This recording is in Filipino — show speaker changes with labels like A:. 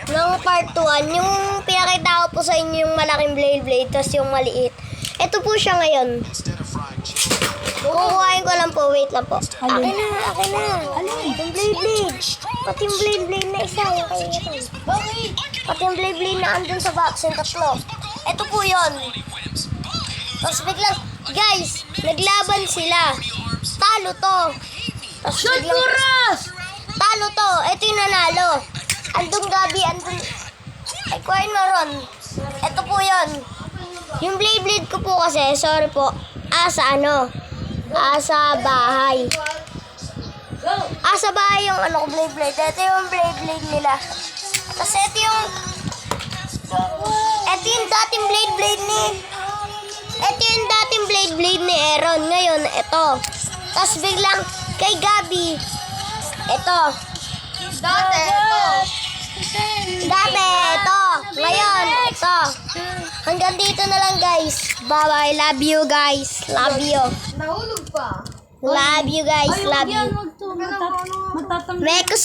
A: ng part 1, yung pinakita ko po sa inyo yung malaking blade, tapos yung maliit. Ito po siya ngayon. Kukuhain ko lang po, wait lang po. Akin na. Yung blade. Pati yung blade na isa, yung kayo ito. Pati yung blade na andun sa box, yung tatlo. Ito po yun. Tapos biglang, guys, naglaban sila. Talo to. Shoot Kuros! Talo to. Ito yung nanalo. Andun Gabi, andun. Ay, kuhain mo ron. Ito po yun. Yung blade ko po kasi, sorry po. Sa bahay. Sa bahay yung blade. Ito yung blade nila. Tapos ito yung dating blade ni ni Aaron. Ngayon, ito. Tapos biglang kay Gabi, ito. Dati, ito. Ngayon, ito. Hanggang dito na lang, guys. Bye-bye. Love you, guys. Love you.
B: Nahulog pa.
A: Love you, guys. Love you.
B: Magtatamlay.
A: Mekos